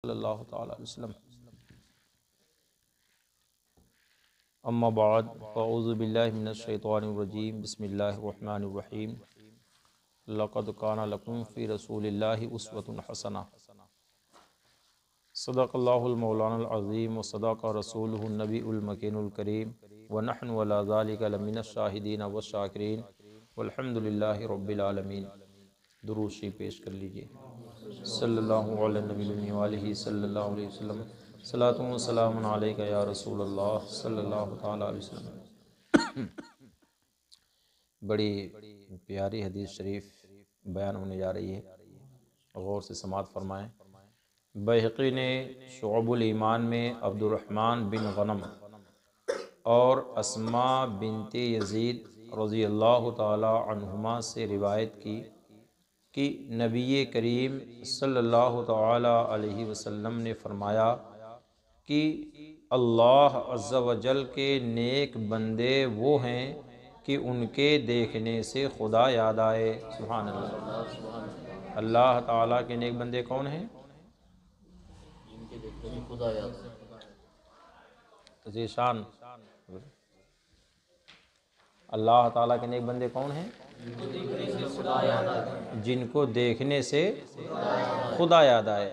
सल्लल्लाहु तआला अलैहि वसल्लम। अम्मा बाद फ़अऊज़ु बिल्लाहि मिनश शैतानिर रजीम बिस्मिल्लाहिर रहमानिर रहीम। लक़द काना लकुम फ़ी रसूलिल्लाहि उस्वतुन हसना। सदक़ल्लाहुल मौलानाल अज़ीम व सदक़ रसूलुहुन नबीउल मकीनुल करीम व नहनु अला ज़ालिका लमिनश शाहिदीन व शाकिरीन वल्हम्दुलिल्लाहि रब्बिल आलमीन। दुरूद शरीफ पेश कर लीजिए। सल्लल्लाहु अला नबी व आलिहि सल्लल्लाहु अलैहि वसल्लम। सलातु व सलामुन अलैका या रसूलल्लाह सल्लल्लाहु तआला अलैहि वसल्लम। बड़ी प्यारी हदीस शरीफ बयान होने जा रही है, गौर से समात फरमाएँ। बैहक़ी ने शुअबुल ईमान में अब्दुर्रहमान बिन गनम और अस्मा बिनते यज़ीद रज़ियल्लाहु ताला अन्हुमा से रिवायत की कि नबी करीम सल्लल्लाहु ताला अलैहि वसल्लम ने फरमाया कि अल्लाह अज़्ज़ा व जल के नेक बंदे वो हैं कि उनके देखने से खुदा याद आए। सुभान अल्लाह। अल्लाह ताला के नेक बंदे कौन हैं? जिनके देखने से खुदा याद आए। ज़ीशान। अल्लाह ताला के नेक बंदे कौन हैं? जिनको देखने से खुदा याद आए। जिनको देखने से खुदा याद आए।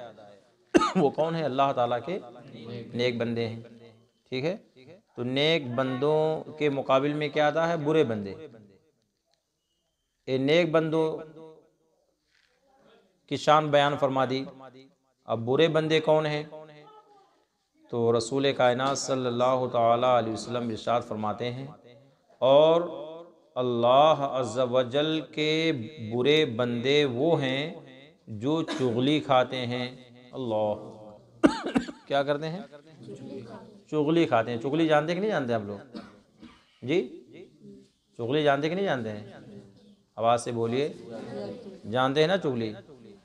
वो कौन है? अल्लाह ताला के नेक बंदे हैं। ठीक है, तो नेक बंदों के मुकाबिल में क्या आता है? बुरे बंदे। ये नेक बंदों की शान बयान फरमा दी। अब बुरे बंदे कौन हैं? तो रसूल कायनात सल्लल्लाहु ताला अलैहि वसल्लम इरशाद फरमाते हैं, और अल्लाह अज़्ज़ा वजल के बुरे बंदे वो हैं जो चुगली खाते हैं। अल्लाह क्या करते हैं? चुगली खाते हैं। चुगली जानते कि नहीं जानते आप लोग? जी, चुगली जानते कि नहीं जानते हैं? आवाज़ से बोलिए। जानते हैं ना चुगली?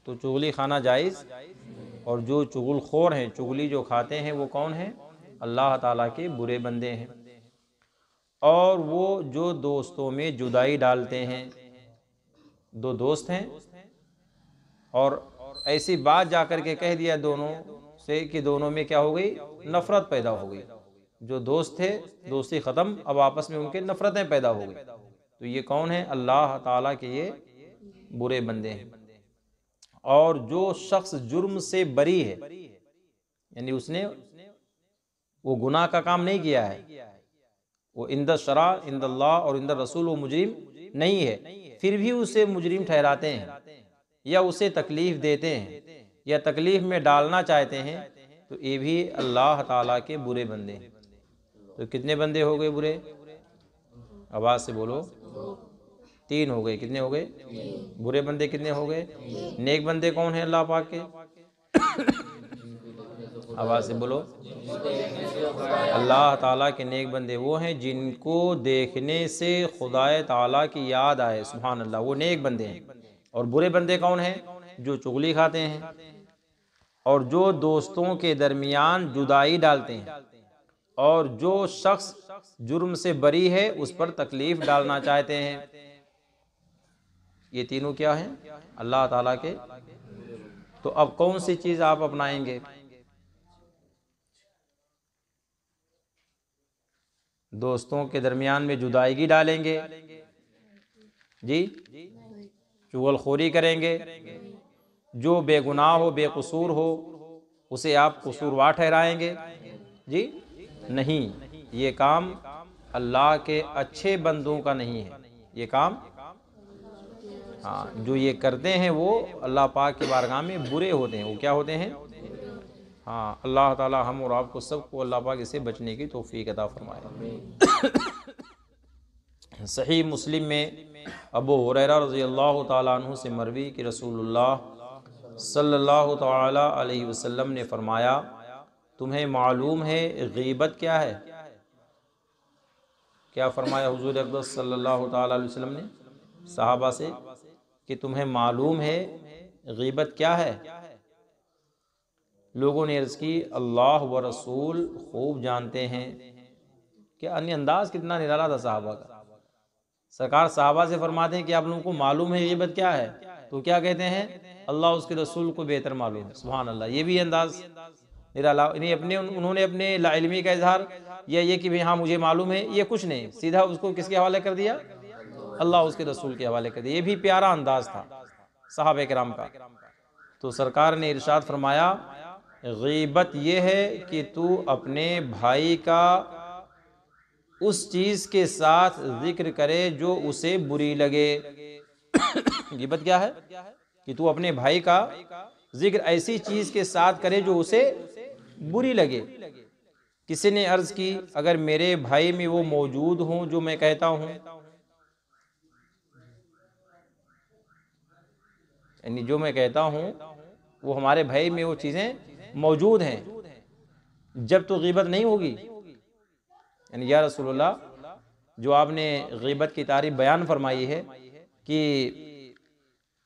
तो चुगली खाना जायज़, और जो चुगलखोर हैं, चुगली जो खाते हैं, वो कौन हैं? अल्लाह ताला के बुरे बंदे हैं। और वो जो दोस्तों में जुदाई डालते हैं। दो दोस्त हैं और ऐसी बात जाकर के कह दिया दोनों से कि दोनों में क्या हो गई? नफ़रत पैदा हो गई। जो दोस्त थे, दोस्ती ख़त्म, अब आपस में उनके नफ़रतें पैदा हो गई। तो ये कौन है? अल्लाह ताला के ये बुरे बंदे हैं। और जो शख्स जुर्म से बरी है, यानी उसने वो गुनाह का काम नहीं किया है, वो इंद शरा इंदल्लाह और इंद रसूल वो मुजरिम नहीं है, फिर भी उसे मुजरिम ठहराते हैं या उसे तकलीफ़ देते हैं या तकलीफ़ में डालना चाहते हैं, तो ये भी अल्लाह ताला के बुरे बंदे हैं। तो कितने बंदे हो गए बुरे? आवाज़ से बोलो। 3 हो गए। कितने हो गए? बुरे बंदे कितने हो गए? नेक बंदे कौन है अल्लाह पाक के? आवाज़ से बोलो। अल्लाह ताला के नेक बंदे वो हैं जिनको देखने से खुदाए ताला की याद आए। सुभान अल्लाह, वो नेक बंदे हैं। और बुरे बंदे कौन हैं? जो चुगली खाते हैं और जो दोस्तों के दरमियान जुदाई डालते हैं, और जो शख्स जुर्म से बरी है उस पर तकलीफ डालना चाहते हैं। ये तीनों क्या हैं? अल्लाह ताला के। तो अब कौन सी चीज़ आप अपनाएंगे? दोस्तों के दरमियान में जुदाईगी डालेंगे जी, चुगलखोरी करेंगे, जो बेगुनाह हो, बेकसूर हो, उसे आप कसूरवार ठहराएंगे जी? नहीं, ये काम अल्लाह के अच्छे बंदों का नहीं है। ये काम, हाँ, जो ये करते हैं वो अल्लाह पाक के बारगाह में बुरे होते हैं। वो क्या होते हैं? हाँ, अल्लाह ताला हम और आपको सबको अल्लाह पाक इसे बचने की तौफीक अता फरमाए। सही मुस्लिम में अबू हुरैरा रज़ियल्लाहु ताला अन्हु से मरवी कि रसूलुल्लाह सल्लल्लाहु ताला अलैहि वसल्लम ने फरमाया, तुम्हें मालूम है गीबत क्या है? क्या फरमाया हुज़ूर अक़दस सल्लल्लाहु ताला अलैहि वसल्लम ने सहाबा से कि तुम्हें मालूम है गीबत क्या है? लोगों ने अर्ज़ की, अल्लाह व रसूल खूब जानते हैं। क्या अन्य अंदाज़ कितना निराला था साहबा का। सरकार साहबा से फरमाते हैं कि आप लोगों को मालूम है गीबत क्या है? तो क्या कहते हैं? अल्लाह उसके रसूल को बेहतर मालूम है। सुभान अल्लाह। ये भी अंदाज़ नहीं अपने उन्होंने अपने लाइल्मी का इजहार या ये कि भाई हाँ मुझे मालूम है, ये कुछ नहीं, सीधा उसको किसके हवाले कर दिया, अल्लाह उसके रसूल के हवाले कर दिया। ये भी प्यारा अंदाज था सहाबा किराम का। तो सरकार ने इरशाद फरमाया गीबत ये है कि तू अपने भाई का उस चीज़ के साथ जिक्र करे जो उसे बुरी लगे। गीबत क्या है कि तू अपने भाई का जिक्र ऐसी चीज़ के साथ करे जो उसे बुरी लगे। किसी ने अर्ज़ की अगर मेरे भाई में वो मौजूद हों जो मैं कहता हूँ, यानी जो मैं कहता हूँ वो हमारे भाई में वो चीज़ें मौजूद हैं, जब तो गीबत नहीं होगी। यानी या रसूलुल्लाह जो आपने गीबत की तारीफ बयान फरमाई है कि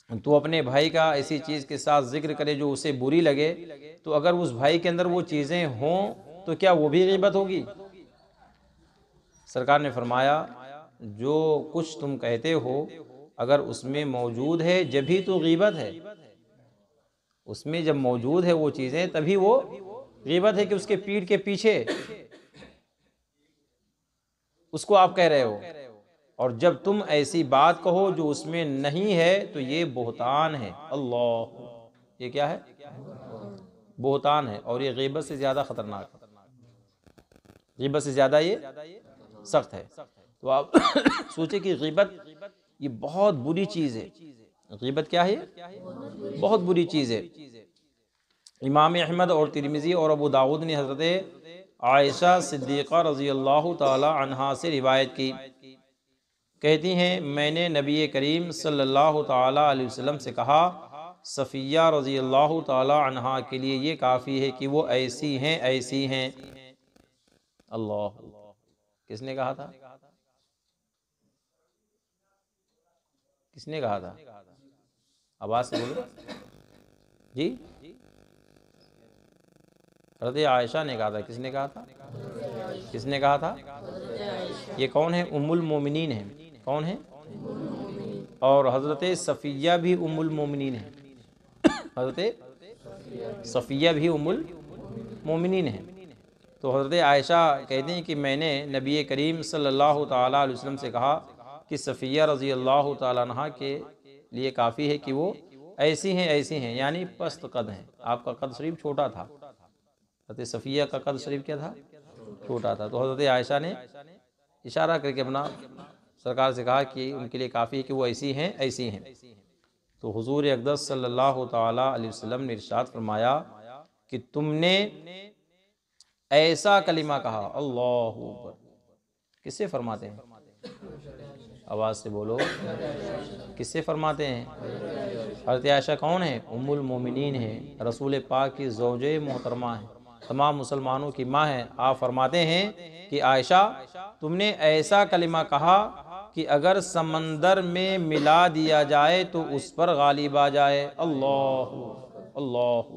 तू अपने भाई का ऐसी चीज़ के साथ जिक्र करे जो उसे बुरी लगे, तो अगर उस भाई के अंदर वो चीज़ें हों तो क्या वो भी गीबत होगी? सरकार ने फरमाया जो कुछ तुम कहते हो अगर उसमें मौजूद है जभी तो गीबत है, उसमें जब मौजूद है वो चीज़ें तभी वो गीबत है कि उसके पीठ के पीछे उसको आप कह रहे हो। और जब तुम ऐसी बात कहो जो उसमें नहीं है तो ये बोहतान है। अल्लाह, ये क्या है? बोहतान है। और ये गीबत से ज़्यादा ख़तरनाक है, गीबत से ज़्यादा ये सख्त है। तो आप सोचे कि गीबत ये बहुत बुरी चीज़ है। गीबत क्या है? बहुत बुरी चीज़ है। इमाम अहमद और तिरमिज़ी और अबू दाऊद ने हज़रत आयशा सिद्दीक़ा रज़ी अल्लाह ताला अन्हा से रिवायत की, कहती हैं मैंने नबी करीम सल्लल्लाहु ताला अलैहि वसल्लम से कहा सफ़िया रज़ी अल्लाह ताला अन्हा के लिए ये काफ़ी है कि वो ऐसी हैं ऐसी हैं। अल्लाह, किसने कहा था? किसने कहा था? आवाज़ से बोलो जी। हज़रत आयशा ने कहा था। किसने कहा था? किसने कहा था? ये कौन है? उम्मुल मोमिनीन है। कौन है? और हज़रत सफ़िया भी उम्मुल मोमिनीन है। हज़रत सफ़िया भी उम्मुल मोमिनीन है। तो हज़रत आयशा कहते हैं कि मैंने नबी करीम सल्लल्लाहु ताला अलैहि वसल्लम से कहा कि सफ़िया रज़ी अल्लाह ताला अन्हा के लिए काफ़ी है कि वो ऐसी हैं ऐसी हैं, यानी पस्त कद हैं। आपका कद शरीफ छोटा था, हज़रत सफ़िया का कद शरीफ क्या था? छोटा था। तो हज़रत आयशा ने इशारा करके अपना सरकार से कहा कि उनके लिए काफ़ी है कि वो ऐसी हैं ऐसी हैं। तो हुज़ूर अक़दस सल्लल्लाहु ताला अलैहि वसल्लम ने इरशाद फरमाया कि तुमने ऐसा कलिमा कहा। अल्लाहु अकबर। किससे फरमाते हैं? आवाज़ से बोलो, किससे फरमाते हैं? हज़रत आयशा कौन है? उम्मुल मोमिनीन है, रसूल पाक की ज़ौजे मोहतरमा है, तमाम मुसलमानों की माँ है। आप फरमाते हैं कि आयशा तुमने ऐसा कलिमा कहा कि अगर समंदर में मिला दिया जाए तो उस पर गालिब आ जाए। अल्लाह अल्लाह।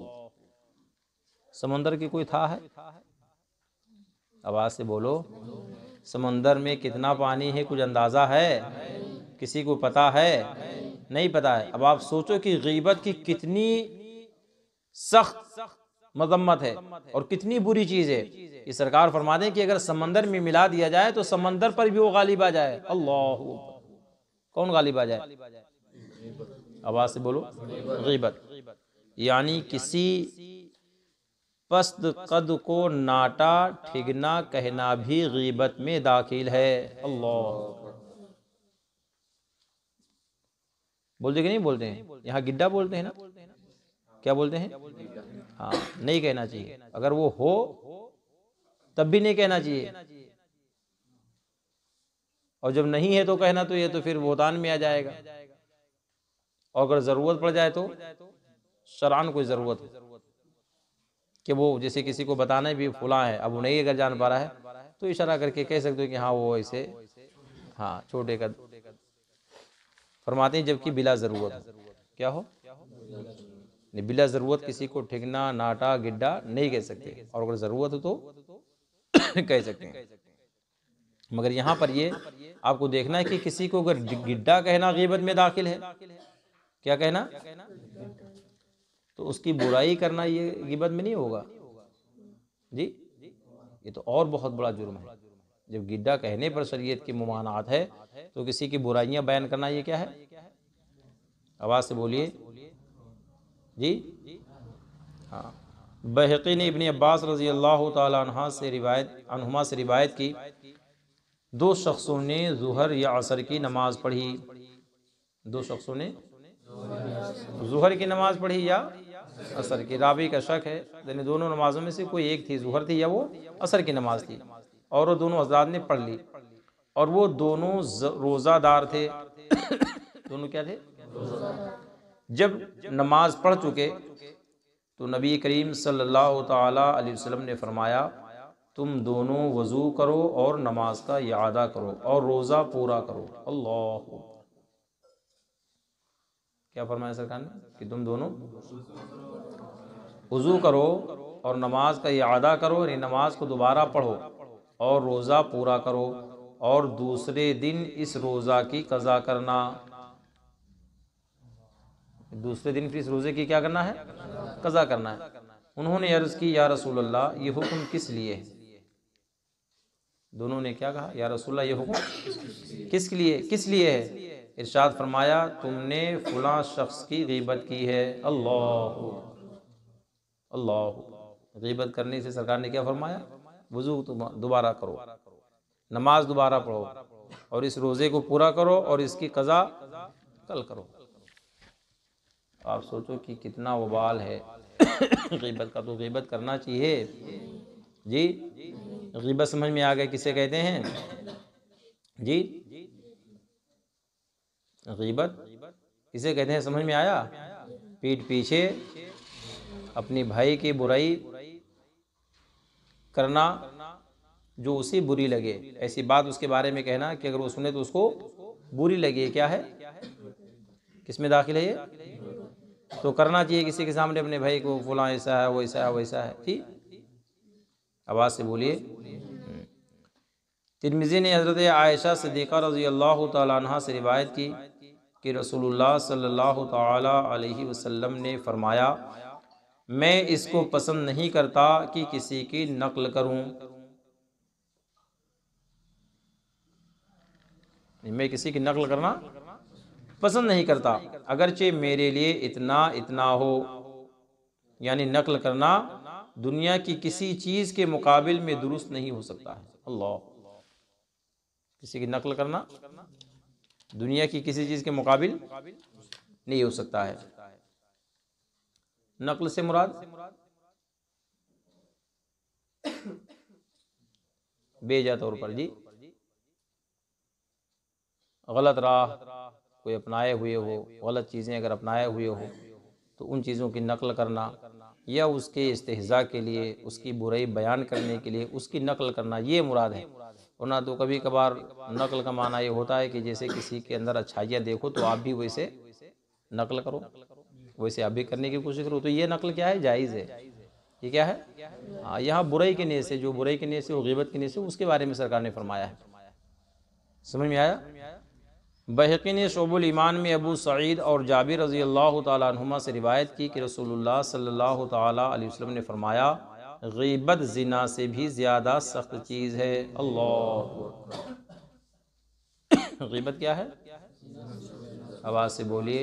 समंदर की कोई था है? आवाज़ से बोलो, समंदर में कितना पानी है कुछ अंदाज़ा है? किसी को पता है? नहीं पता है। अब आप सोचो कि गीबत की कितनी सख्त मज़म्मत है और कितनी बुरी चीज़ है। ये सरकार फरमा दें कि अगर समंदर में मिला दिया जाए तो समंदर पर भी वो गालिब आ जाए। अल्लाह, कौन गालिब आ जाए? आवाज़ से बोलो, गीबत। यानी किसी पस्त कद को नाटा ठिगना कहना भी गीबत में दाखिल है। अल्लाह, बोलते कि नहीं बोलते हैं? यहाँ गिड्डा बोलते हैं ना? क्या बोलते हैं? हाँ, नहीं कहना चाहिए। अगर वो हो तब भी नहीं कहना चाहिए, और जब नहीं है तो कहना तो ये तो फिर बोहतान में आ जाएगा। और अगर ज़रूरत पड़ जाए तो शरान कोई ज़रूरत है कि वो जैसे किसी को बताना भी फुला है, अब वो नहीं अगर जान पा रहा है तो इशारा करके कह सकते हो कि हाँ वो ऐसे, हाँ छोटे कद फरमाते हैं, जबकि बिला ज़रूरत हो। क्या हो? नहीं, बिला ज़रूरत किसी को ठिगना नाटा गिड्डा नहीं कह सकते, और अगर ज़रूरत हो तो कह सकते हैं। मगर यहाँ पर ये आपको देखना है कि किसी को अगर गिड्डा कहना गीबत में दाखिल है, क्या कहना, तो उसकी बुराई करना ये गीबत में नहीं होगा। जी, ये तो और बहुत बड़ा जुर्म है। जब गिड्डा कहने पर शरीयत की मुमानात है तो किसी की बुराइयां बयान करना ये क्या है? आवाज़ से बोलिए जी। हाँ, बहक़ी ने इब्न अब्बास रज़ी अल्लाह तआला अन्हुमा से रिवायत की, दो शख्सों ने ज़ुहर या असर की नमाज़ पढ़ी। दो शख्सों ने ज़ुहर की नमाज़ पढ़ी या असर की, रावी का शक है, यानी दोनों नमाज़ों में से कोई एक थी, ज़ुहर थी या वो असर की नमाज़ थी, और वो दोनों हज़रात ने पढ़ ली, और वो दोनों रोज़ादार थे। दोनों क्या थे? जब नमाज पढ़ चुके तो नबी करीम सल्लल्लाहु ताला अलैहि वसल्लम ने फरमाया, तुम दोनों वज़ू करो और नमाज का इआदा करो और रोज़ा पूरा करो। अल्लाह, क्या फरमाया सरकार ने? कि तुम दोनों वज़ू करो और नमाज का इआदा करो, यानी नमाज को दोबारा पढ़ो और रोज़ा पूरा करो, और दूसरे दिन इस रोज़ा की कज़ा करना। दूसरे दिन फिर इस रोज़े की क्या करना है? कज़ा करना है। उन्होंने अर्ज़ की, या रसूल अल्लाह, ये हुक्म किस लिए है? दोनों ने क्या कहा? या रसूल अल्लाह, ये हुक्म किस लिए, किस लिए है? इरशाद फरमाया, तुमने फ़लाँ शख्स की ग़ीबत की है। अल्लाह अल्लाह, ग़ीबत करने से सरकार ने क्या फरमाया? वज़ू दोबारा करो, नमाज दोबारा पढ़ो, और इस रोज़े को पूरा करो, और इसकी क़ज़ा कल करो। आप सोचो कि कितना वबाल है ग़ीबत का। तो ग़ीबत करना चाहिए जी। ग़ीबत समझ में आ गए किसे कहते हैं जी? ग़ीबत किसे कहते हैं, समझ में आया? पीठ पीछे अपनी भाई की बुराई करना जो उसे बुरी लगे, ऐसी बात उसके बारे में कहना कि अगर वो सुने तो उसको बुरी लगे। क्या है? किसमें दाखिल है ये? तो करना चाहिए किसी के सामने अपने भाई को, फलां ऐसा है, वैसा है, वैसा है। ठीक, आवाज़ से बोलिए। तिरमिज़ी ने हज़रत आयशा सिद्दीक़ा रज़ी अल्लाह तआला अन्हा से रिवायत की कि रसूलुल्लाह सल्लल्लाहु तआला अलैहि वसल्लम ने फ़रमाया, मैं इसको पसंद नहीं करता कि किसी की नक़ल करूं। मैं किसी की नक़ल करना पसंद नहीं करता, अगरचे मेरे लिए इतना इतना हो। यानी नक़ल करना दुनिया की किसी चीज़ के मुकाबिल में दुरुस्त नहीं हो सकता है। अल्लाह, किसी की नक़ल करना दुनिया की किसी चीज़ के मुकाबिल नहीं हो सकता है। नक़ल से मुराद बेजा तौर पर जी, गलत राह कोई अपनाए हुए हो, गलत चीज़ें अगर अपनाए हुए हो तो उन चीज़ों की नक़ल करना, या उसके इस्तेहज़ा के लिए, उसकी बुराई बयान करने के लिए उसकी नक़ल करना, ये मुराद है। वरना तो कभी कभार नक़ल का माना ये होता है कि जैसे किसी के अंदर अच्छाइयाँ देखो तो आप भी वैसे नक़ल करो, वैसे आप भी करने की कोशिश करो। तो ये नक़ल क्या है? जायज़ है। ये क्या है? हाँ, यहाँ बुराई के नीयत से, जो बुराई के नीयत से, वो ग़ीबत के नीयत से, उसके बारे में सरकार ने फरमाया है। समझ में आया? बहक़ी ने शोबुल ईमान में अबू सईद और जाबिर रज़ी अल्लाह तआला अन्हुमा से रिवायत की कि रसूलुल्लाह सल्लल्लाहु तआला अलैहि वसल्लम ने फरमाया, ग़ीबत ज़िना से भी ज़्यादा सख्त चीज़ है। अल्लाह, ग़ीबत क्या है? आवाज़ से बोलिए।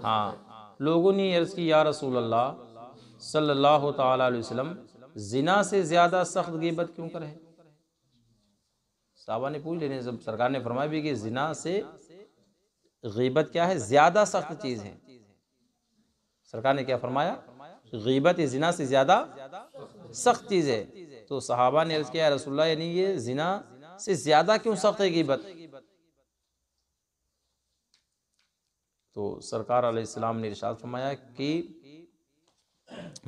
हाँ, लोगों ने अर्ज़ की, या रसूल अल्लाह सल्लल्लाहु तआला अलैहि वसल्लम, ज़िना से ज़्यादा सख्त ग़ीबत क्यों करे? साहबा ने पूछ लेने, जब सरकार ने फरमाया भी कि ज़िना से ग़ीबत क्या है? ज़्यादा सख्त चीज़ है। सरकार ने क्या फरमाया? ग़ीबत ज़िना से ज़्यादा सख्त चीज़ है। तो सहाबा ने अर्ज़ किया, या रसूलल्लाह, यानी ये ज़िना से ज़्यादा क्यों सख्त है ग़ीबत? तो सरकार अलैहिस्सलाम ने इरशाद फरमाया कि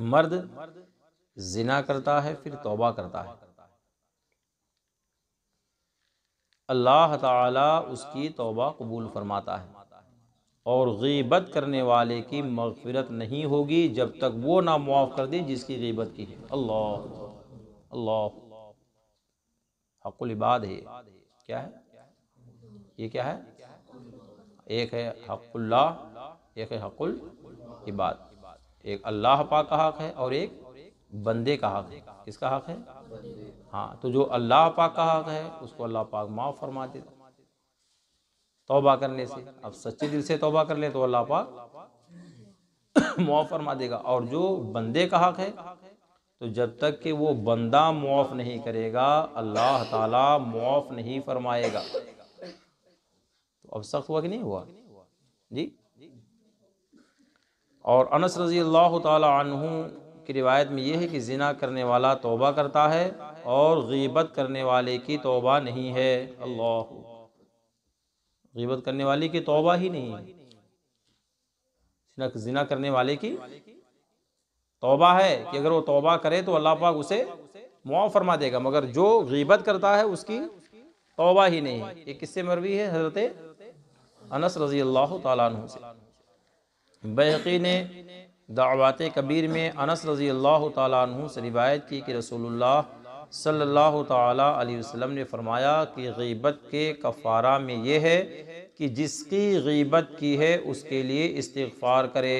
मर्द ज़िना करता है फिर तौबा करता है, अल्लाह ताला उसकी तौबा कबूल फरमाता है, और ग़ीबत करने वाले की मग़फ़िरत नहीं होगी जब तक वो ना मुआफ़ कर दे जिसकी ग़ीबत की है। अल्लाह अल्लाह, हक़ुल इबाद है। क्या है ये? क्या है? एक है हक़ुल्लाह, एक है हक़ुल इबाद। एक अल्लाह पाक का हक़ है और एक बंदे का हक है। किसका हक है? हाँ, तो जो अल्लाह पाक का हक है उसको अल्लाह पाक माफ़ फरमा देता तौबा करने से। अब सच्चे दिल से तौबा कर ले तो अल्लाह पाक माफ़ फरमा देगा। और जो बंदे का हक है, तो जब तक कि वो बंदा मुआफ़ नहीं करेगा अल्लाह ताला मुआफ़ नहीं फरमाएगा। तो अब सख्त हुआ कि नहीं हुआ जी? और अनस रज़ी अल्लाह ताला अन्हु की रिवायत में यह है कि ज़िना करने वाला तौबा करता है और गीबत करने वाले की तौबा नहीं है। अल्लाह, गीबत करने वाले की तौबा ही नहीं है। ज़िना करने वाले की तौबा है कि अगर वो तौबा करे तो अल्लाह पाक उसे मुआफ़ फरमा देगा, मगर जो गीबत करता है उसकी तौबा ही नहीं है। ये किससे मरवी है? हज़रत अनस रज़ी अल्लाह ताला अन्हु से। बैहक़ी ने दाअवात कबीर में अनस रज़ी अल्लाह ताला अन्हु से रिवायत की कि रसूलुल्लाह सल्लल्लाहु ताला अलैहि वसल्लम ने फरमाया कि गीबत के कफ़ारा में ये है कि जिसकी गीबत की है उसके लिए इस्तिग़फ़ार करे।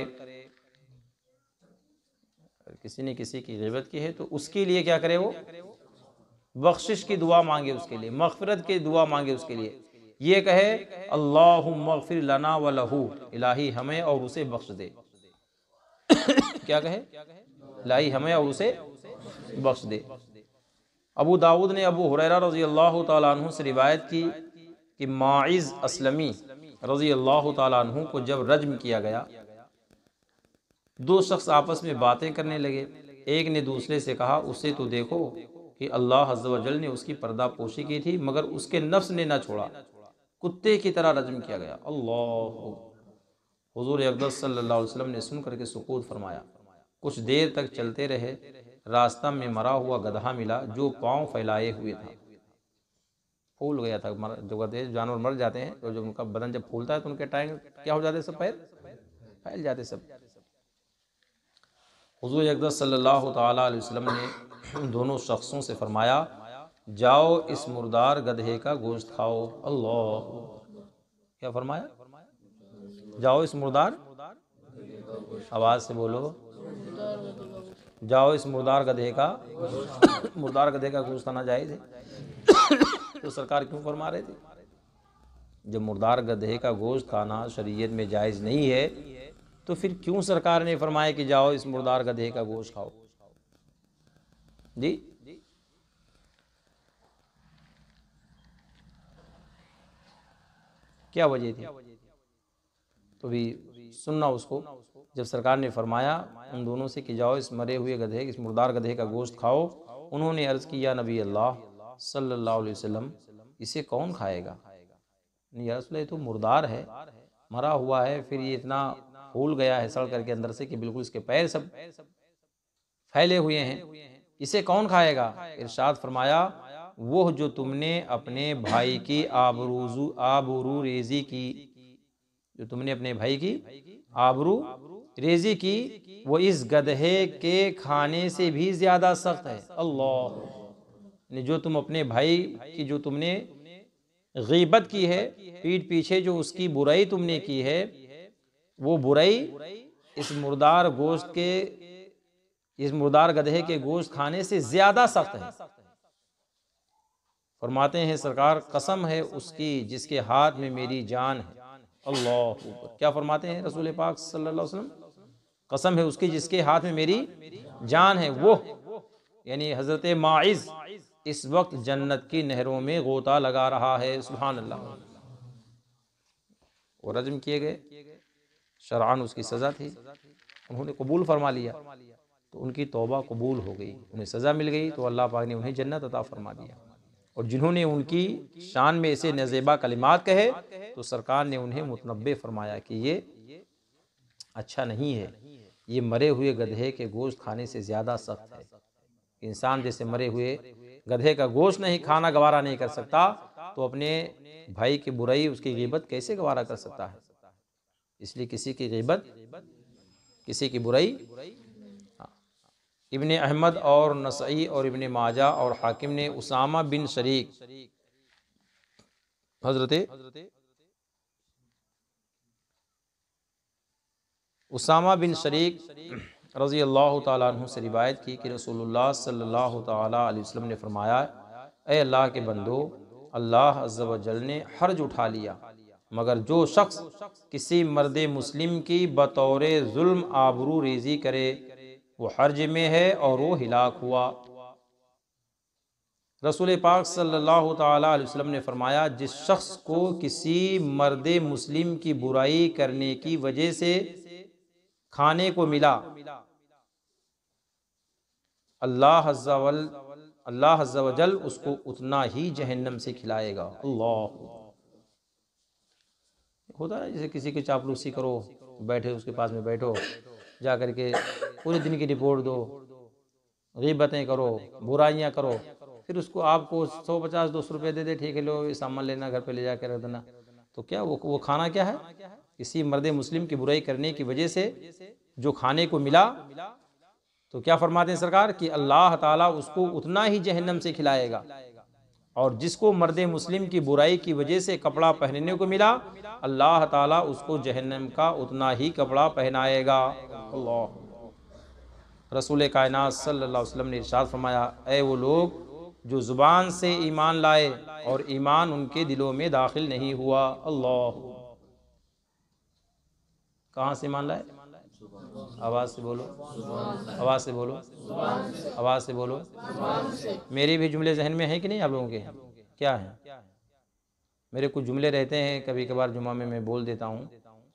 किसी ने किसी की गीबत की है तो उसके लिए क्या करे? वो बख्शिश की दुआ मांगे, उसके लिए मग़फ़िरत की दुआ मांगे। उसके लिए ये कहे अल्लाहुम्मा अग़फ़िर लना व लहू, इलाही हमें और उसे बख्श दे। क्या कहे? इलाही हमें और उसे बख्श दे। अबू दाऊद ने अबू हुरैरा रज़ी अल्लाह ताला अन्हु से रिवायत की कि माइज़ अस्लमी रज़ी अल्लाह ताला अन्हु को जब रज्म किया गया, दो शख्स आपस में बातें करने लगे। एक ने दूसरे से कहा, उससे तो देखो कि अल्लाह अज़्ज़ व जल ने उसकी पर्दा पोशी की थी मगर उसके नफ्स ने ना छोड़ा, कुत्ते की तरह रज्म किया गया। अल्लाह। हुज़ूर अक़दस सल्लल्लाहु अलैहि वसल्लम ने सुन करके सुकूत फरमाया। कुछ देर तक चलते रहे, रास्ता में मरा हुआ गधा मिला जो पाँव फैलाए हुए था, फूल गया था। जो गधे जानवर मर जाते हैं तो जब उनका बदन जब फूलता है तो उनके टांग क्या हो जाते, सब पैर फैल जाते सब। हुज़ूर अक़दस सल्लल्लाहु ताला अलैहि वसल्लम ने उन दोनों शख्सों से फरमाया, जाओ इस मुर्दार गधे का गोश्त खाओ। अल्लाह। क्या फरमाया? जाओ इस मुर्दार, आवाज़ से बोलो, जाओ इस मुर्दार गधे का मुर्दार गधे का गोश्त खाना जायज़ है। तो सरकार क्यों फरमा रहे थे? जब मुर्दार गधे का गोश्त खाना शरीयत में जायज़ नहीं है तो फिर क्यों सरकार ने फरमाया कि जाओ इस मुर्दार गधे का गोश्त खाओ जी? क्या वजह थी? तो भी सुनना उसको। जब सरकार ने फरमाया उन दोनों से कि जाओ इस मरे हुए गधे, इस मुर्दार गधे का गोश्त खाओ, उन्होंने अर्ज़ किया, नबी अल्लाह सल्लल्लाहु अलैहि वसल्लम, इसे कौन खाएगा? या रसूल अल्लाह, ये तो मुर्दार है, मरा हुआ है, फिर ये इतना फूल गया है सड़ करके अंदर से कि बिल्कुल इसके पैर सब फैले हुए हैं, इसे कौन खाएगा? इरशाद फरमाया, वो जो तुमने अपने भाई की आबरू रेज़ी की, जो तुमने अपने भाई की आबरू रेज़ी की, वो इस गधे के खाने से भी ज़्यादा सख्त है। अल्लाह। जो तुम अपने भाई की, जो तुमने गीबत की है, पीठ पीछे जो उसकी बुराई तुमने की है, वो बुराई इस मुर्दार गोश्त के, इस मुर्दार गधे के गोश्त खाने से ज़्यादा सख्त है। फरमाते हैं सरकार, कसम है उसकी जिसके हाथ में मेरी जान है। अल्लाह। क्या फरमाते हैं रसूल पाक सल्लल्लाहु अलैहि वसल्लम? कसम है उसकी जिसके हाथ में मेरी जान है, वो यानी हज़रत माइज़ इस वक्त जन्नत की नहरों में गोता लगा रहा है। सुभान अल्लाह। वो रज्म किए गए, शरआन उसकी सज़ा थी, उन्होंने कबूल फरमा लिया तो उनकी तौबा कबूल हो गई, उन्हें सज़ा मिल गई तो अल्लाह पाक ने उन्हें जन्नत अता फरमा दिया। और जिन्होंने उनकी शान में ऐसे नज़ेबा कलिमात कहे तो सरकार ने उन्हें मुतनब्बे फरमाया कि ये अच्छा नहीं है, ये मरे हुए गधे के गोश्त खाने से ज़्यादा सख्त है। इंसान जैसे मरे हुए गधे का गोश्त नहीं खाना गवारा नहीं कर सकता, तो अपने भाई की बुराई, उसकी ग़ीबत कैसे गवारा कर सकता है? इसलिए किसी की ग़ीबत, किसी की बुराई। इब्ने अहमद और नसई और इब्ने माजा और हाकिम ने उसामा बिन शरीक, हज़रत उसामा बिन शरीक रज़ी अल्लाह ताला अन्हु से रिवायत की कि रसूलुल्लाह सल्लल्लाहु ताला अलैहि वसल्लम ने फरमाया, ए अल्लाह के बंदो, अल्लाह अज़्ज़ व जल ने हर्ज उठा लिया, मगर जो शख्स किसी मर्द मुस्लिम की बतौर जुल्म आबरू रेज़ी करे वो हर्ज में है और वो हिलाक हुआ। रसूल पाक सल्लल्लाहु ताला अलैहि वसल्लम ने फरमाया, जिस शख्स को किसी मर्द मुस्लिम की बुराई करने की वजह से खाने को मिला, अल्लाह अज़्ज़ व जल उसको उतना ही जहन्नम से खिलाएगा। अल्लाह, होता है जैसे किसी की चापलूसी करो, बैठे उसके पास में बैठो, जा कर के पूरे दिन की रिपोर्ट दो, ग़ीबतें करो, बुराइयां करो, फिर उसको आपको 150-200 रुपये दे दे, ठीक है लो ये सामान लेना, घर पे ले जाकर रख देना, तो क्या वो खाना क्या है? किसी मर्द मुस्लिम की बुराई करने की वजह से जो खाने को मिला, तो क्या फरमाते हैं सरकार कि अल्लाह ताला उसको उतना ही जहन्नम से खिलाएगा। और जिसको मर्द मुस्लिम की बुराई की वजह से कपड़ा पहनने को मिला, अल्लाह ताला उसको जहन्नम का उतना ही कपड़ा पहनाएगा। अल्लाह। रसूल कायनात सल्लल्लाहु अलैहि वसल्लम ने इरशाद फरमाया, ऐ वो लोग जो ज़ुबान से ईमान लाए और ईमान उनके दिलों में दाखिल नहीं हुआ। अल्लाह, कहाँ से ईमान लाए? आवाज़ से बोलो, आवाज़ से बोलो, आवाज़ से बोलो। मेरे भी जुमले जहन में हैं कि नहीं आप लोगों के? क्या है? मेरे कुछ जुमले रहते हैं, कभी कभार जुमा में मैं बोल देता हूँ,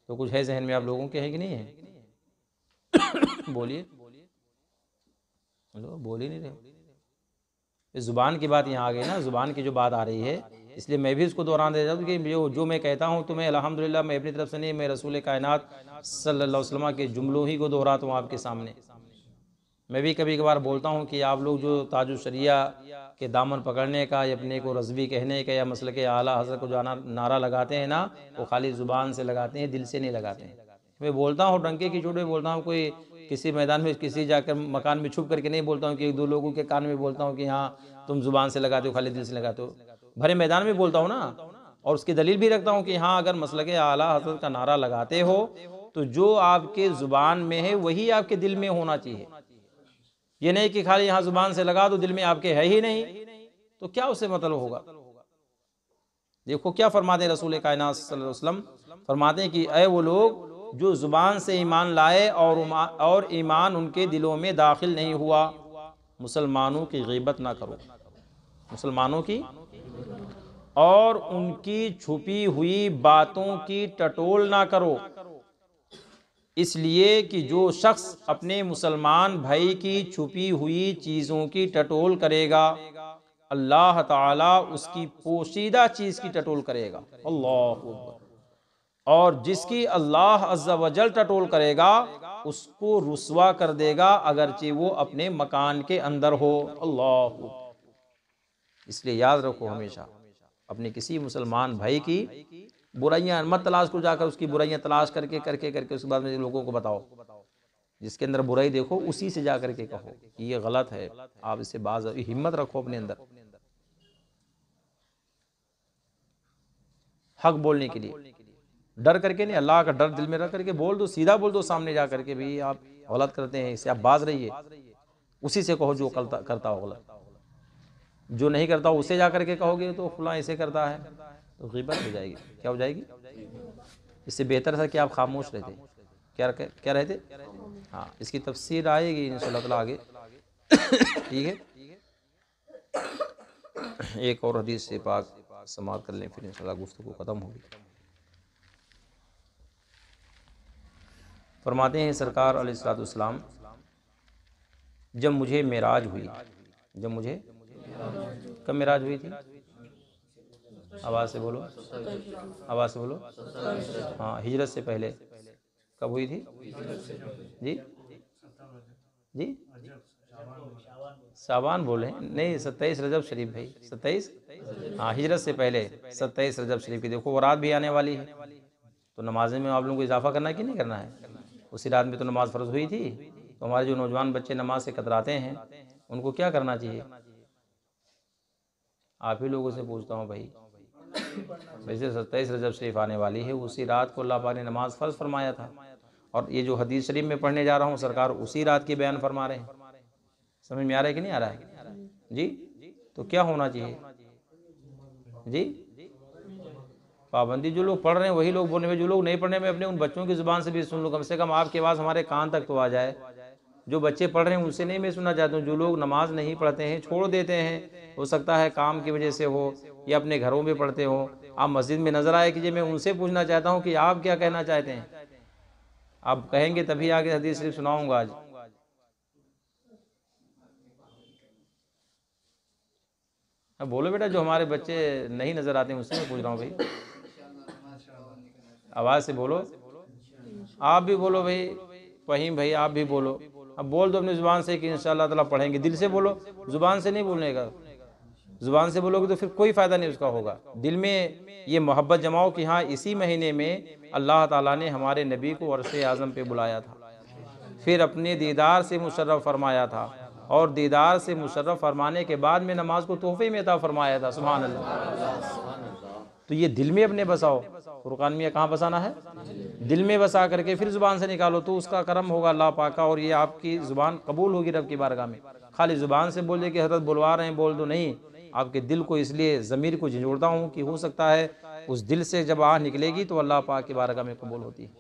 तो कुछ है जहन में आप लोगों के, है कि नहीं है? बोलिए, हेलो, बोल ही नहीं रहे। इस ज़ुबान की बात यहाँ आ गई ना, ज़ुबान की जो बात आ रही है, इसलिए मैं भी उसको दोहरान देता हूँ कि जो मैं कहता हूँ तो मैं अल्हम्दुलिल्लाह मैं अपनी तरफ से नहीं, मैं रसूल कायनात सल्लल्लाहु अलैहि वसल्लम के जुमलों ही को दोहराता हूँ आपके सामने। मैं भी कभी कभार बोलता हूँ कि आप लोग जो ताजुल शरिया के दामन पकड़ने का या अपने को रज़वी कहने का या मसलक आला हज़रत को जो नारा लगाते हैं ना, वो खाली ज़ुबान से लगाते हैं, दिल से नहीं लगाते हैं। मैं बोलता हूँ डंके की चोट में बोलता हूँ, कोई किसी मैदान में किसी जाकर मकान में छुप करके नहीं बोलता हूँ कि एक दो लोगों के कान में बोलता हूँ कि हाँ तुम ज़ुबान से लगाते हो, खाली दिल से लगाते हो। भरे मैदान में बोलता हूँ ना, और उसकी दलील भी रखता हूँ कि हाँ अगर मसलक आला हज़रत का नारा लगाते हो तो जो आपके ज़ुबान में है वही आपके दिल में होना चाहिए। ये नहीं कि खाली यहाँ ज़ुबान से लगा दो, दिल में आपके है ही नहीं, तो क्या उससे मतलब होगा? देखो क्या फरमाते हैं रसूल कायनात सल्लल्लाहु अलैहि वसल्लम, फरमाते हैं कि ऐ वो लोग जो ज़ुबान से ईमान लाए और ईमान उनके दिलों में दाखिल नहीं हुआ, मुसलमानों की ग़ीबत ना करो, मुसलमानों की और उनकी छुपी हुई बातों की टटोल ना करो, इसलिए कि जो शख्स अपने मुसलमान भाई की छुपी हुई चीज़ों की टटोल करेगा, अल्लाह ताला उसकी पोशीदा चीज़ की टटोल करेगा। अल्लाह अकबर। और जिसकी अल्लाह अज़्ज़ा वजल टटोल करेगा उसको रुस्वा कर देगा, अगरचे वो अपने मकान के अंदर हो। अल्लाह। इसलिए याद रखो हमेशा अपने किसी मुसलमान भाई की बुराइयां मत तलाश करो, जाकर उसकी बुराइयां तलाश करके करके करके उसके बाद में लोगों को बताओ। जिसके अंदर बुराई देखो उसी से जा करके कहो कि ये गलत है, आप इससे बाज हिम्मत रखो अपने अंदर हक बोलने के लिए, डर करके नहीं, अल्लाह का डर दिल में रख करके बोल दो, सीधा बोल दो सामने जा करके, भी आप गलत करते हैं, इससे आप बाज रहिए। उसी से कहो जो करता हो गलत, जो नहीं करता उसे जा करके कहोगे तो फलां ऐसे करता है, तो ग़ीबत हो जाएगी। क्या हो जाएगी? इससे बेहतर था कि आप खामोश रहते। क्या रहते? हाँ, इसकी तफसीर आएगी इंशाअल्लाह ताला आगे। ठीक है, एक और हदीस से पाक समाप्त कर लें, फिर इंशाअल्लाह गुफ्तगू ख़त्म होगी। फरमाते हैं सरकार अलैहिस्सलाम, जब मुझे मेराज हुई, जब मुझे कब मेराज हुई थी? आवाज़ से बोलो, आवाज़ से बोलो। हाँ, हिजरत से पहले कब हुई थी? जी जी, शाबान बोले नहीं, 27 रजब शरीफ भाई, 27। हाँ, हिजरत से पहले 27 रजब शरीफ की देखो वो रात भी आने वाली है, तो नमाज में आप लोगों को इजाफा करना है कि नहीं करना है? उसी रात में तो नमाज फ़र्ज़ हुई थी, तो हमारे जो नौजवान बच्चे नमाज से कतराते हैं उनको क्या करना चाहिए? आप ही लोगों से पूछता हूँ भाई। वैसे 27 रजब शरीफ आने वाली है, उसी रात को अल्लाह पाक ने नमाज फ़र्ज़ फरमाया था, और ये जो हदीस शरीफ में पढ़ने जा रहा हूँ सरकार उसी रात की बयान फरमा रहे हैं। समझ में आ रहा है कि नहीं आ रहा है जी? तो क्या होना चाहिए जी? पाबंदी जो लोग पढ़ रहे हैं वही लोग बोलने में, जो लोग नहीं पढ़ने में अपने उन बच्चों की ज़ुबान से भी सुन लो, कम से कम आपकी आवाज़ हमारे कान तक तो आ जाए। जो बच्चे पढ़ रहे हैं उनसे नहीं मैं सुनना चाहता हूँ। जो लोग नमाज नहीं पढ़ते हैं, छोड़ देते हैं, हो सकता है काम की वजह से हो या अपने घरों में पढ़ते हो, आप मस्जिद में नज़र आए कि मैं उनसे पूछना चाहता हूँ कि आप क्या कहना चाहते हैं। आप कहेंगे तभी आगे हदीस शरीफ सुनाऊँगा आज। अब बोलो बेटा, जो हमारे बच्चे नहीं नज़र आते हैं उससे मैं पूछ रहा हूँ भाई, आवाज़ से बोलो। आप भी बोलो भाई, फहीम भाई आप भी बोलो। अब बोल दो अपनी ज़ुबान से कि इंशाअल्लाह ताला पढ़ेंगे। दिल से बोलो, ज़ुबान से नहीं बोलने का। ज़ुबान से बोलोगे तो फिर कोई फ़ायदा नहीं उसका होगा। दिल में ये मोहब्बत जमाओ कि हाँ इसी महीने में अल्लाह ताला ने हमारे नबी को अर्श आज़म पे बुलाया था, फिर अपने दीदार से मुशर्रफ फरमाया था, और दीदार से मुशर्रफ फरमाने के बाद में नमाज को तोहफे में अता फरमाया था। सुभान अल्लाह। तो ये दिल में अपने बसाओ। फुरकान में कहाँ बसाना है? दिल में बसा करके फिर ज़ुबान से निकालो तो उसका करम होगा अल्लाह पाक का, और ये आपकी ज़ुबान कबूल होगी रब की बारगाह में। खाली ज़ुबान से बोल दे कि हज़रत बुलवा रहे हैं बोल दो, नहीं। आपके दिल को, इसलिए ज़मीर को झंझोड़ता हूँ कि हो सकता है उस दिल से जब आह निकलेगी तो अल्लाह पाक की बारगाह में कबूल होती है।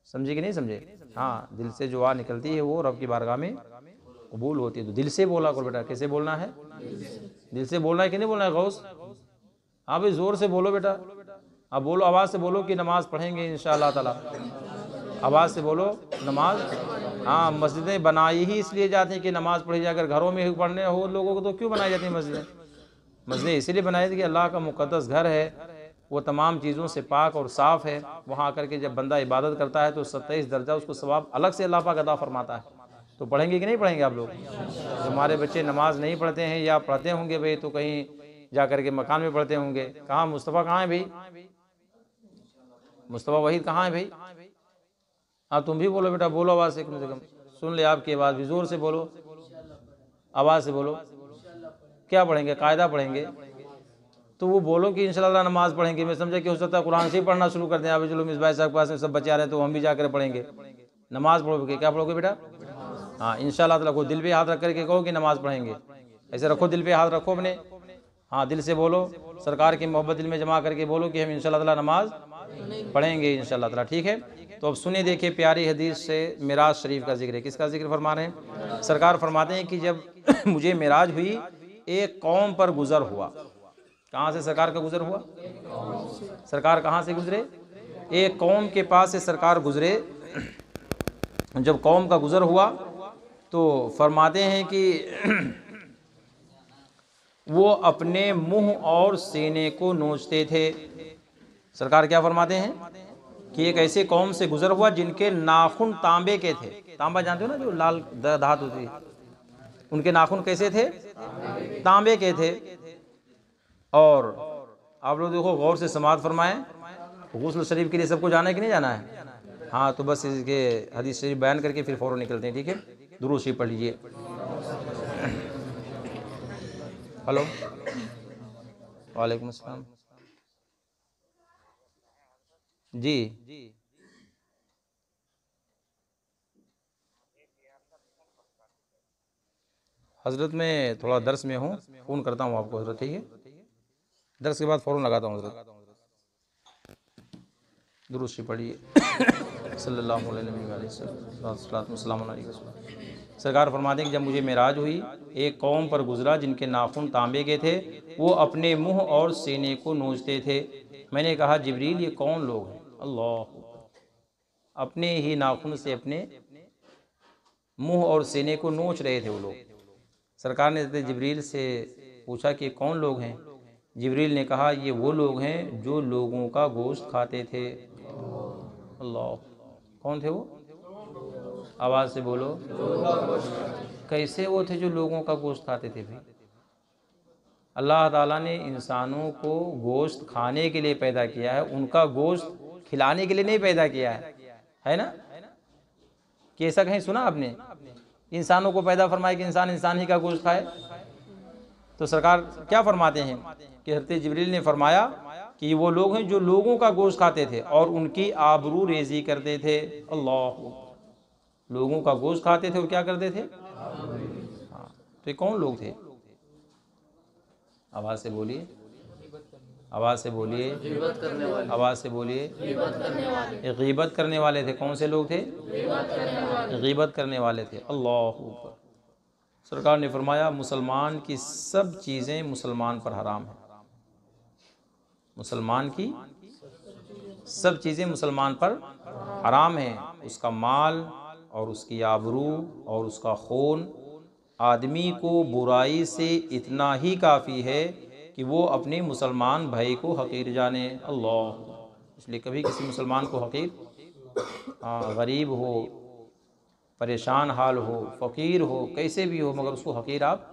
समझे कि नहीं समझे? हाँ, दिल से जो आह निकलती है वो रब की बारगाह में कबूल होती है। तो दिल से बोला करो बेटा। कैसे बोलना है? दिल से बोलना है कि नहीं बोलना है गौस? हाँ भाई ज़ोर से बोलो बेटा। अब बोलो, आवाज़ से बोलो कि नमाज़ पढ़ेंगे इंशाअल्लाह ताला। आवाज़ से बोलो नमाज। हाँ, मस्जिदें बनाई ही इसलिए जाती हैं कि नमाज़ पढ़ी जाए। अगर घरों में ही पढ़ने हो लोगों को तो क्यों बनाई जाती हैं मस्जिदें? मस्जिदें इसलिए बनाई थी कि अल्लाह का मुक़द्दस घर है, वो तमाम चीज़ों से पाक और साफ़ है। वहाँ आकर के जब बंदा इबादत करता है तो 27 दर्जा उसको सवाब अलग से अल्लाह पाक अता फरमाता है। तो पढ़ेंगे कि नहीं पढ़ेंगे आप लोग? जो हमारे बच्चे नमाज नहीं पढ़ते हैं या पढ़ते होंगे भाई तो कहीं जा कर के मकान में पढ़ते होंगे। कहाँ मुस्तफ़ा कहाँ है भाई? मुस्तफ़ा वहीद कहाँ है भाई? हाँ तुम भी बोलो बेटा, बोलो आवाज़ से, कम से कम सुन ले आपकी आवाज़ भी। ज़ोर से बोलो, आवाज़ से बोलो। क्या पढ़ेंगे? कायदा पढ़ेंगे। तो वो बोलो कि इंशाअल्लाह नमाज़ पढ़ेंगे। मैं समझा कि हो सकता है कुरान से ही पढ़ना शुरू कर दें। अभी चलो मिसबाह साहब के पास में सब बच्चे आ रहे हैं तो हम भी जाकर पढ़ेंगे। नमाज़ पढ़ोगे? क्या पढ़ोगे बेटा? हाँ इंशाअल्लाह ताला। को दिल पे हाथ रख करके कहो कि नमाज़ पढ़ेंगे। ऐसे रखो, दिल पे हाथ रखो अपने। हाँ दिल से बोलो, सरकार की मोहब्बत दिल में जमा करके बोलो कि हम इंशाअल्लाह ताला नमाज़ पढ़ेंगे इंशाअल्लाह ताला। ठीक है? तो अब सुने, देखिए प्यारी हदीस से मिराज शरीफ का जिक्र है। किसका जिक्र फरमा रहे हैं? सरकार फरमाते हैं कि जब मुझे मिराज हुई, एक कौम पर गुज़र हुआ। कहाँ से सरकार का गुज़र हुआ? सरकार कहाँ से गुज़रे? एक कौम के पास से सरकार गुज़रे। जब कौम का गुज़र हुआ तो फरमाते हैं कि वो अपने मुंह और सीने को नोचते थे। सरकार क्या फरमाते हैं कि एक ऐसे कौम से गुज़र हुआ जिनके नाखून तांबे के थे। तांबा जानते हो ना, जो लाल धातु होती है। उनके नाखून कैसे थे? तांबे के थे। और आप लोग देखो गौर से समाअत फरमाएं, गुस्ल शरीफ के लिए सबको जाना है कि नहीं जाना है? हाँ तो बस इसके हदीस शरीफ बयान करके फिर फ़ौरन निकलते हैं। ठीक है? दुरूद शरीफ पढ़ लीजिए। हेलो, वालेकुम अस्सलाम। जी हज़रत मैं थोड़ा दर्स में हूँ, फ़ोन करता हूँ आपको हज़रत। ठीक है? दर्स के बाद फ़ौरन लगाता हूँ हज़रत। दुरूद शरीफ पढ़िए। सल्लल्लाहु अलैहि वसल्लम। सरकार फरमाते हैं कि जब मुझे मेराज हुई, एक कौम पर गुज़रा जिनके नाखून तांबे के थे। वो अपने मुंह और सीने को नोचते थे। मैंने कहा जिब्रील ये कौन लोग हैं? अल्लाह, अपने ही नाखून से अपने मुंह और सीने को नोच रहे थे वो लोग। सरकार ने जिब्रील से पूछा कि कौन लोग हैं? जिब्रील ने कहा ये वो लोग हैं जो लोगों का गोश्त खाते थे। अल्लाह, कौन थे वो? आवाज़ से बोलो। कैसे वो थे जो लोगों का गोश्त खाते थे भाई? अल्लाह ताला ने इंसानों को गोश्त खाने के लिए पैदा किया है, उनका गोश्त खिलाने के लिए नहीं पैदा किया है ना? कि ऐसा कहीं सुना आपने? इंसानों को पैदा फरमाए कि इंसान इंसान ही का गोश्त खाए। तो सरकार क्या फरमाते हैं कि हज़रत जिब्रील ने फरमाया कि वो लोग हैं जो लोगों का गोश्त खाते थे और उनकी आबरू रेजी करते थे। अल्लाह, लोगों का गोश्त खाते थे और क्या करते थे? हाँ, तो ये कौन लोग थे? आवाज़ से बोलिए, आवाज़ से बोलिए, गिबत करने वाले, आवाज़ से बोलिए। गिबत करने वाले, ये गीबत करने वाले थे। कौन से लोग थे? गीबत करने वाले थे। अल्लाह अकबर। सरकार ने फरमाया मुसलमान की सब चीज़ें मुसलमान पर हराम है। मुसलमान की सब चीज़ें मुसलमान पर हराम हैं। उसका माल और उसकी आबरू और उसका खून। आदमी को बुराई से इतना ही काफ़ी है कि वो अपने मुसलमान भाई को हकीर जाने। अल्लाह, इसलिए कभी किसी मुसलमान को हकीर, हाँ, गरीब हो, परेशान हाल हो, फ़कीर हो, कैसे भी हो, मगर उसको हकीर आप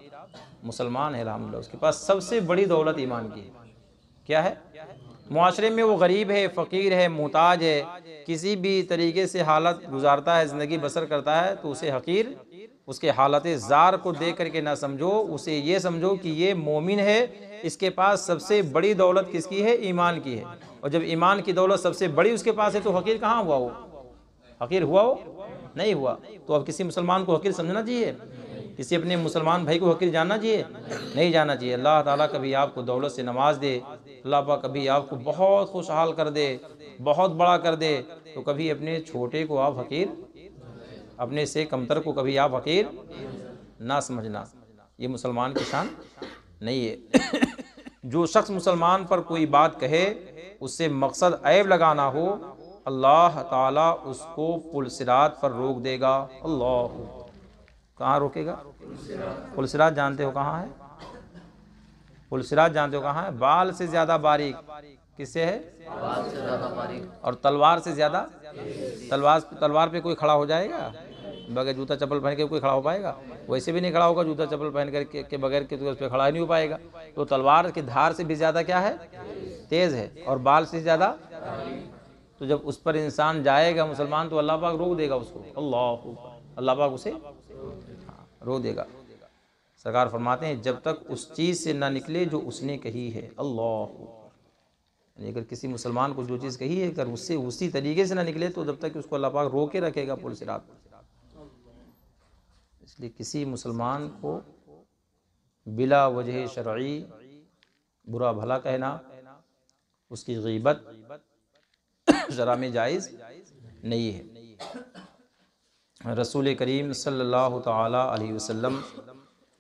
मुसलमान है अल्हम्दुलिल्लाह। उसके पास सबसे बड़ी दौलत ईमान की है। क्या है? मुआशरे में वो गरीब है, फ़कीर है, मोहताज है, किसी भी तरीके से हालत गुजारता है, ज़िंदगी बसर करता है, तो उसे हकीर, उसके हालत ज़ार को देख करके ना समझो, उसे ये समझो कि ये मोमिन है। इसके पास सबसे बड़ी दौलत किसकी है? ईमान की है। और जब ईमान की दौलत सबसे बड़ी उसके पास है तो हकीर कहाँ हुआ वो? हकीर हुआ वो? नहीं हुआ। तो अब किसी मुसलमान को हकीर समझना चाहिए? किसी अपने मुसलमान भाई को हकीर जानना चाहिए? नहीं जानना चाहिए। अल्लाह ताला कभी आपको दौलत से नवाज दे, अल्लाह पाक कभी आपको बहुत खुशहाल कर दे, बहुत बड़ा कर दे, तो कभी अपने छोटे को आप हकीर, अपने से कमतर को कभी आप हकीर ना समझना। ये मुसलमान की शान नहीं है। जो शख्स मुसलमान पर कोई बात कहे उससे मकसद ऐब लगाना हो, अल्लाह ताला उसको पुल सिरात पर रोक देगा। अल्लाह, कहाँ रोकेगा? पुल सिरात जानते हो कहाँ है? पुल सिरात जानते हो कहाँ है? बाल से ज़्यादा बारीक किससे है? बाल से ज़्यादा बारीक, और तलवार से ज़्यादा, तलवार पे कोई खड़ा हो जाएगा? बगैर जूता चप्पल पहन के कोई खड़ा हो पाएगा? वैसे भी नहीं खड़ा होगा जूता चप्पल पहन कर के बगैर के, तो उस पर खड़ा ही नहीं हो पाएगा। तो तलवार की धार से भी ज़्यादा क्या है? तेज़ है। और बाल से ज़्यादा, तो जब उस पर इंसान जाएगा मुसलमान, तो अल्लाह पाक रोक देगा उसको। अल्लाह, अल्लाह पाक उसे रोक देगा। सरकार फरमाते हैं जब तक उस चीज़ से ना निकले जो उसने कही है। अल्लाह, यानी अगर किसी मुसलमान को जो चीज़ कही है, अगर उससे उसी तरीके से ना निकले, तो जब तक उसको अल्लाह पाक रोक के रखेगा पुल सिरात पर। इसलिए किसी मुसलमान को बिला वजह शरई बुरा भला कहना, उसकी गीबत शरअ में जायज़ नहीं है। रसूल करीम सल्लल्लाहु ताला अलैहि वसल्लम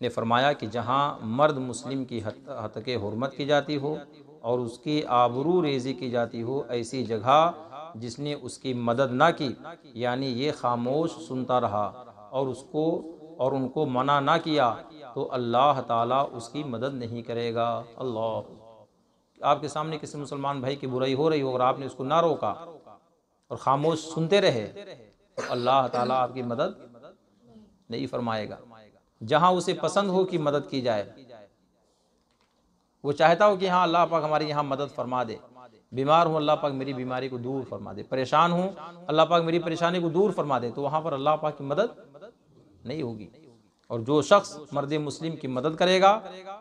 ने फरमाया कि जहाँ मर्द मुस्लिम की हतके हुर्मत की जाती हो और उसकी आबरू रेज़ी की जाती हो, ऐसी जगह जिसने उसकी मदद ना की, यानी ये खामोश सुनता रहा और उसको और उनको मना ना किया, तो अल्लाह ताला उसकी मदद नहीं करेगा। अल्लाह, आपके सामने किसी मुसलमान भाई की बुराई हो रही हो और आपने उसको ना रोका और खामोश सुनते रहे, तो अल्लाह ताला आपकी मदद नहीं फरमाएगा। जहाँ उसे पसंद हो कि मदद की जाए, वो चाहता हो कि हाँ अल्लाह पाक हमारी यहाँ मदद फरमा दे, बीमार हूँ अल्लाह पाक मेरी बीमारी को दूर फरमा दे, परेशान हूँ अल्लाह पाक मेरी परेशानी को दूर फरमा दे, तो वहाँ पर अल्लाह पाक की मदद नहीं होगी। और जो शख्स मर्द मुस्लिम की मदद करेगा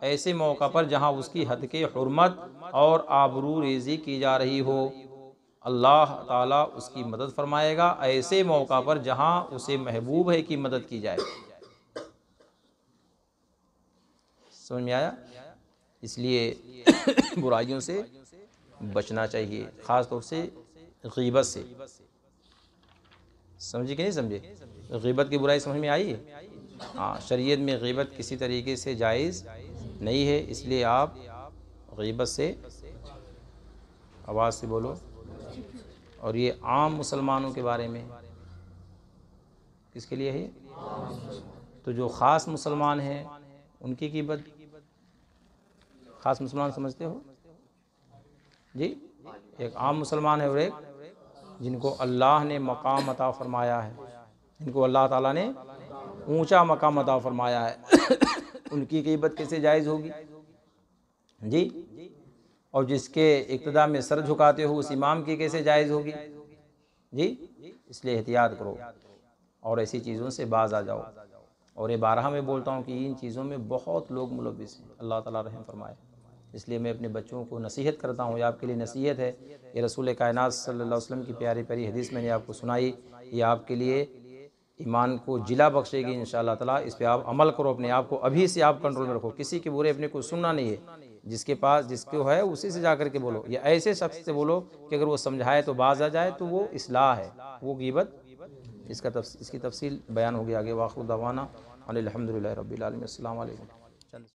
ऐसे मौका पर जहाँ उसकी हद के हुर्मत और आबरू रेज़ी की जा रही हो, अल्लाह ताला उसकी मदद फरमाएगा। ऐसे मौका पर जहाँ उसे महबूब है कि मदद की जाए। समझ में आया? इसलिए बुराइयों से बचना चाहिए, ख़ास तौर से गीबत से। समझे कि नहीं समझे? गीबत की बुराई समझ में आई? हाँ, शरीयत में गीबत किसी तरीके से जायज़ नहीं है, इसलिए आप गीबत से, आवाज़ से बोलो। और ये आम मुसलमानों के बारे में, किसके लिए है? तो जो ख़ास मुसलमान हैं उनकी गीबत, ख़ास मुसलमान समझते हो जी? एक आम मुसलमान है और एक जिनको अल्लाह ने मकाम अता फ़रमाया है, जिनको अल्लाह ताला ने ऊंचा मकाम अता फ़रमाया है। उनकी गीबत कैसे जायज़ होगी जी? और जिसके इक्तदा में सर झुकाते हो उस इमाम की कैसे जायज़ होगी जी? इसलिए एहतियात करो और ऐसी चीज़ों से बाज आ जाओ। और ये बारहा में बोलता हूँ कि इन चीज़ों में बहुत लोग मुलव्विस हैं, अल्लाह ताला रहम फरमाए। इसलिए मैं अपने बच्चों को नसीहत करता हूँ, ये आपके लिए नसीहत है। ये रसूल कायनात सल्लल्लाहु अलैहि वसल्लम की प्यारी प्यारी हदीस मैंने आपको सुनाई, ये आपके लिए ईमान को जिला बख्शेगी इंशाअल्लाह ताला। इस पे आप अमल करो, अपने आप को अभी से आप कंट्रोल में रखो। किसी के बुरे अपने को सुनना नहीं है, जिसके पास जिसको है उसी से जा कर के बोलो, या ऐसे शख्स से बोलो कि अगर वो समझाए तो बाज आ जाए, तो वो इस्लाह है, वो गीबत। इसकी तफसील बयान हो गया आगे। वाखिर दवाना अनिल हम्दुलिल्लाहि रब्बिल आलमीन। अस्सलामु अलैकुम।